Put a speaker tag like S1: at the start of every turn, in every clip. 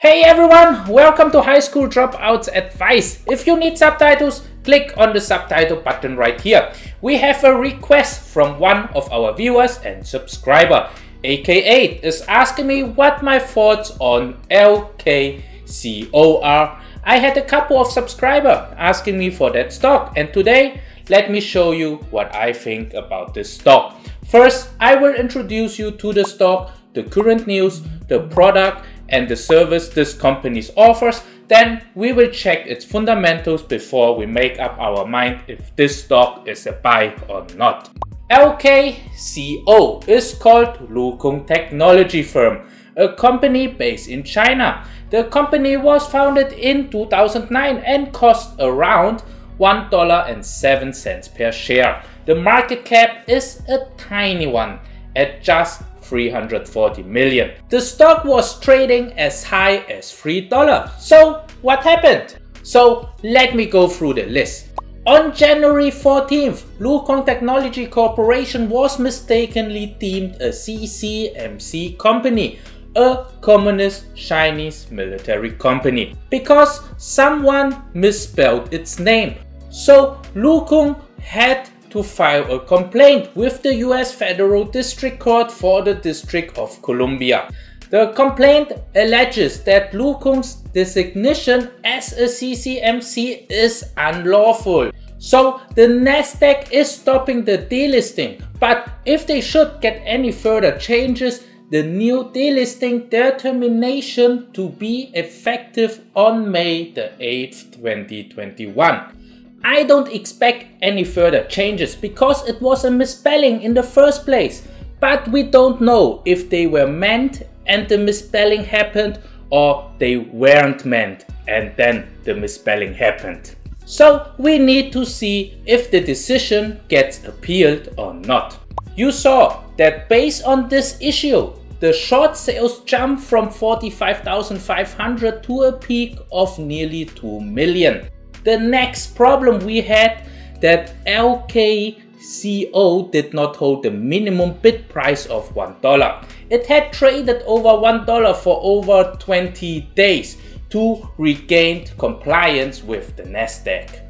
S1: Hey everyone, welcome to High School Dropouts Advice. If you need subtitles, click on the subtitle button right here. We have a request from one of our viewers and subscriber. aka is asking me what my thoughts on LKCO are. I had a couple of subscribers asking me for that stock, and today let me show you what I think about this stock. First, I will introduce you to the stock, the current news, the product, and the service this company offers. Then we will check its fundamentals before we make up our mind if this stock is a buy or not. LKCO is called Luokung Technology firm, a company based in China. The company was founded in 2009 and cost around $1.07 per share. The market cap is a tiny one at just 340 million. The stock was trading as high as $3. So what happened? So let me go through the list. On January 14th, Luokung Technology Corporation was mistakenly deemed a CCMC company, a communist Chinese military company, because someone misspelled its name. So Luokung had to file a complaint with the US Federal District Court for the District of Columbia. The complaint alleges that Luokung's designation as a CCMC is unlawful. So the Nasdaq is stopping the delisting, but if they should get any further changes, the new delisting determination to be effective on May the 8th, 2021. I don't expect any further changes because it was a misspelling in the first place, but we don't know if they were meant and the misspelling happened, or they weren't meant and then the misspelling happened. So we need to see if the decision gets appealed or not. You saw that based on this issue, the short sales jumped from 45,500 to a peak of nearly 2 million. The next problem we had that LKCO did not hold the minimum bid price of $1. It had traded over $1 for over 20 days to regain compliance with the Nasdaq.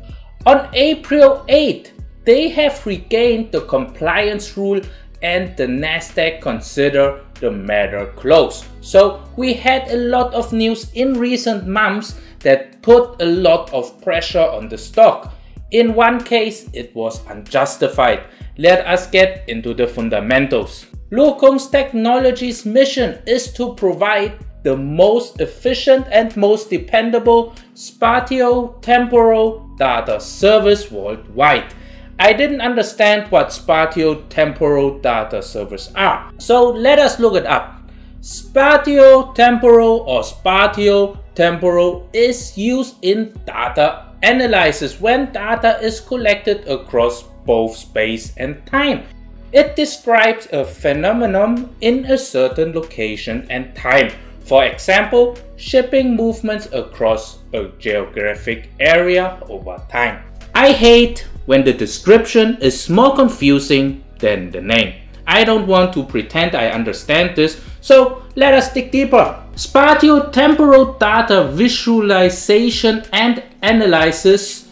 S1: On April 8th, they have regained the compliance rule and the Nasdaq considered the matter closed. So we had a lot of news in recent months that put a lot of pressure on the stock. In one case, it was unjustified. Let us get into the fundamentals. Luokung Technology's mission is to provide the most efficient and most dependable spatio-temporal data service worldwide. I didn't understand what spatio-temporal data servers are, so let us look it up. Spatio-temporal or spatio-temporal is used in data analysis when data is collected across both space and time. It describes a phenomenon in a certain location and time. For example, shipping movements across a geographic area over time. I hate when the description is more confusing than the name. I don't want to pretend I understand this, so let us dig deeper. Spatio-temporal data visualization and analysis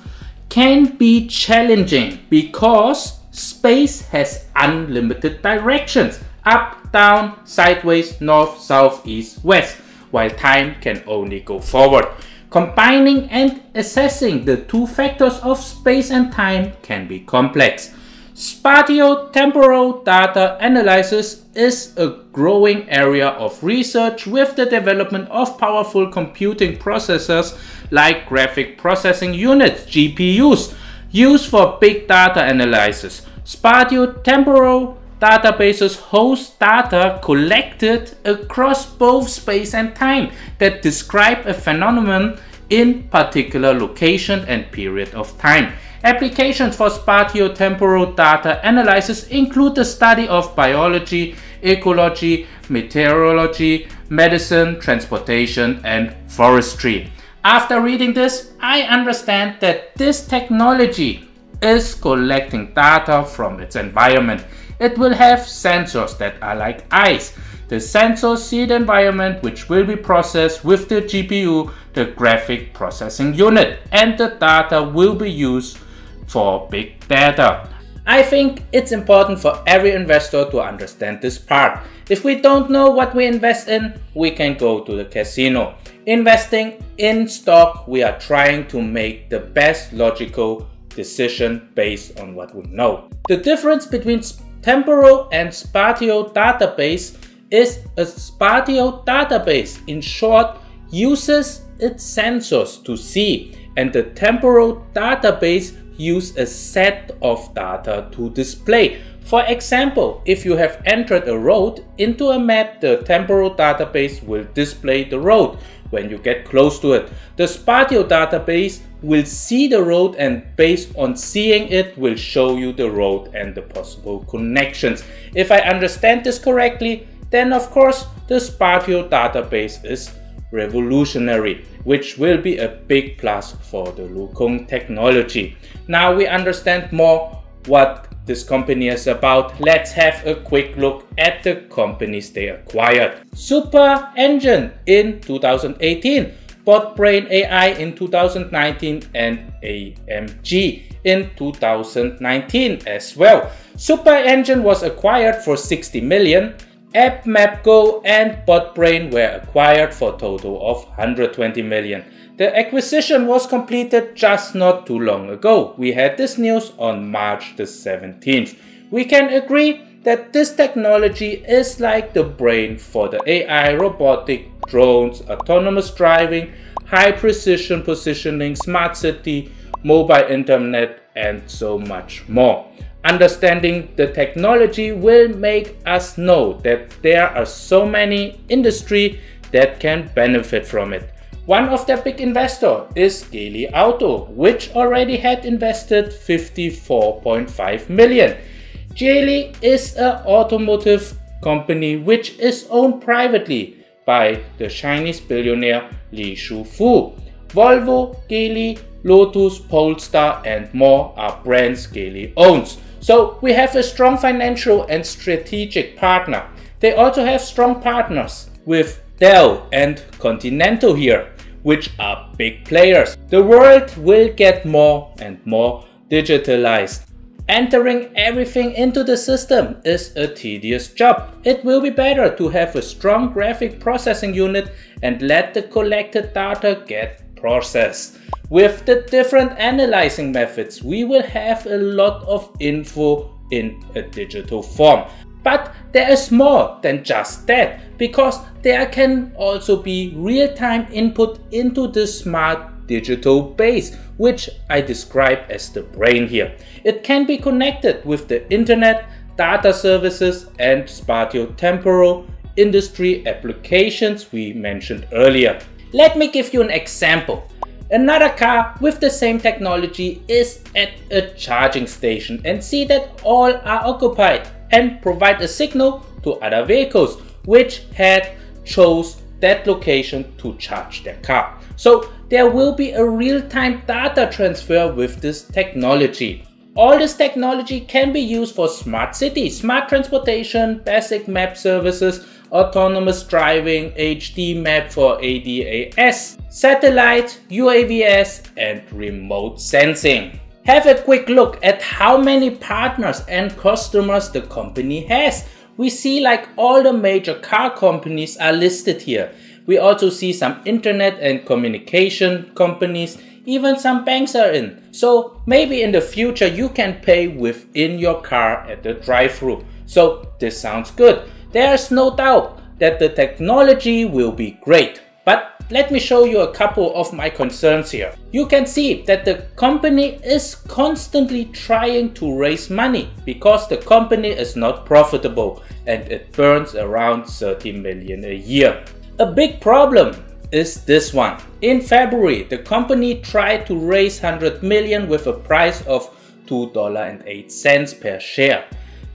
S1: can be challenging because space has unlimited directions, up, down, sideways, north, south, east, west, while time can only go forward. Combining and assessing the two factors of space and time can be complex. Spatio-temporal data analysis is a growing area of research with the development of powerful computing processors like graphic processing units, GPUs, used for big data analysis. Spatio-temporal databases host data collected across both space and time that describe a phenomenon in particular location and period of time. Applications for spatio-temporal data analysis include the study of biology, ecology, meteorology, medicine, transportation, and forestry. After reading this, I understand that this technology is collecting data from its environment. It will have sensors that are like eyes. The sensors see the environment, which will be processed with the GPU, the graphic processing unit, and the data will be used for big data. I think it's important for every investor to understand this part. If we don't know what we invest in, we can go to the casino. Investing in stock, we are trying to make the best logical decision based on what we know. The difference between temporal and spatial database is a spatial database, in short, uses its sensors to see, and the temporal database use a set of data to display. For example, if you have entered a road into a map, the temporal database will display the road when you get close to it. The spatial database will see the road, and based on seeing it will show you the road and the possible connections. If I understand this correctly, then of course the spatial database is revolutionary, which will be a big plus for the Luokung Technology. Now we understand more what this company is about. Let's have a quick look at the companies they acquired. Super Engine in 2018, BotBrain AI in 2019, and AMG in 2019 as well. Super Engine was acquired for 60 million. AppMapGo and BotBrain were acquired for a total of 120 million. The acquisition was completed just not too long ago. We had this news on March the 17th. We can agree that this technology is like the brain for the AI, robotic, drones, autonomous driving, high precision positioning, smart city, mobile internet, and so much more. Understanding the technology will make us know that there are so many industries that can benefit from it. One of their big investors is Geely Auto, which already had invested 54.5 million. Geely is an automotive company which is owned privately by the Chinese billionaire Li Shufu. Volvo, Geely, Lotus, Polestar, and more are brands Geely owns. So we have a strong financial and strategic partner. They also have strong partners with Dell and Continental here, which are big players. The world will get more and more digitalized. Entering everything into the system is a tedious job. It will be better to have a strong graphic processing unit and let the collected data get processed. With the different analyzing methods, we will have a lot of info in a digital form. But there is more than just that, because there can also be real-time input into the smart digital base, which I describe as the brain here. It can be connected with the internet, data services, and spatio-temporal industry applications we mentioned earlier. Let me give you an example. Another car with the same technology is at a charging station and see that all are occupied and provide a signal to other vehicles which had chose that location to charge their car. So there will be a real-time data transfer with this technology. All this technology can be used for smart cities, smart transportation, basic map services, autonomous driving, HD map for ADAS, satellite, UAVs, and remote sensing. Have a quick look at how many partners and customers the company has. We see like all the major car companies are listed here. We also see some internet and communication companies, even some banks are in. So maybe in the future you can pay within your car at the drive-thru. So this sounds good. There's no doubt that the technology will be great. But let me show you a couple of my concerns here. You can see that the company is constantly trying to raise money because the company is not profitable and it burns around 30 million a year. A big problem is this one. In February, the company tried to raise 100 million with a price of $2.08 per share.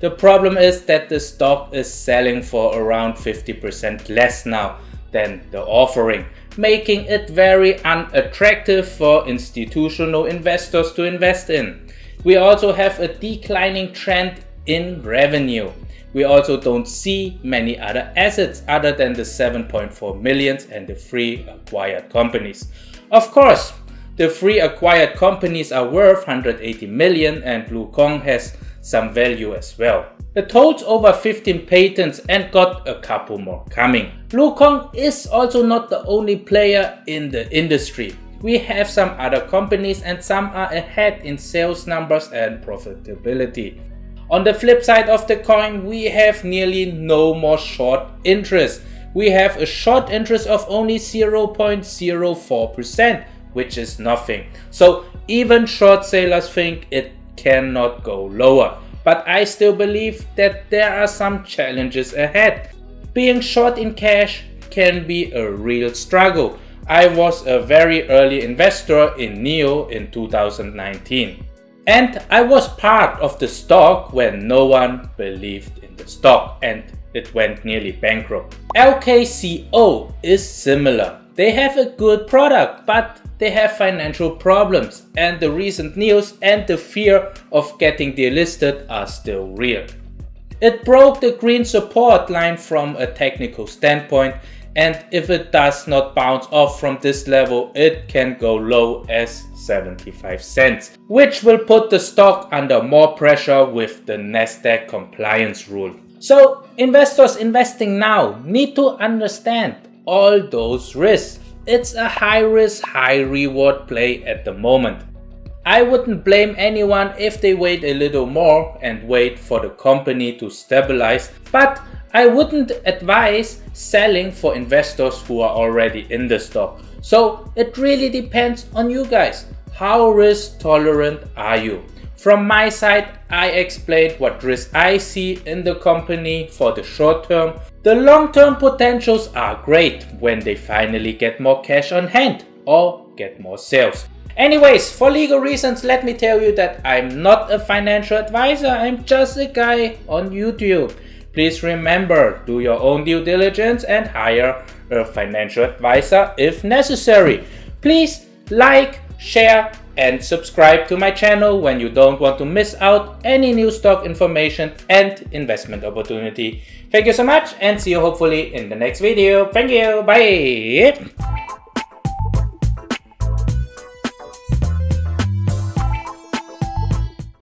S1: The problem is that the stock is selling for around 50% less now than the offering, making it very unattractive for institutional investors to invest in. We also have a declining trend in revenue. We also don't see many other assets other than the 7.4 million and the 3 acquired companies. Of course, the 3 acquired companies are worth 180 million and Luokung has some value as well. It holds over 15 patents and got a couple more coming. Luokung is also not the only player in the industry. We have some other companies and some are ahead in sales numbers and profitability. On the flip side of the coin, we have nearly no more short interest. We have a short interest of only 0.04%, which is nothing. So even short sellers think it cannot go lower. But I still believe that there are some challenges ahead. Being short in cash can be a real struggle. I was a very early investor in NIO in 2019. And I was part of the stock when no one believed in the stock and it went nearly bankrupt. LKCO is similar. They have a good product, but they have financial problems, and the recent news and the fear of getting delisted are still real. It broke the green support line from a technical standpoint, and if it does not bounce off from this level, it can go low as 75 cents, which will put the stock under more pressure with the Nasdaq compliance rule. So investors investing now need to understand all those risks. It's a high risk, high reward play at the moment. I wouldn't blame anyone if they wait a little more and wait for the company to stabilize, but I wouldn't advise selling for investors who are already in the stock. So it really depends on you guys. How risk tolerant are you? From my side, I explained what risk I see in the company for the short term. The long-term potentials are great when they finally get more cash on hand or get more sales. Anyways, for legal reasons, let me tell you that I'm not a financial advisor, I'm just a guy on YouTube. Please remember, do your own due diligence and hire a financial advisor if necessary. Please like, share and subscribe to my channel when you don't want to miss out any new stock information and investment opportunity. Thank you so much and see you hopefully in the next video. Thank you. Bye.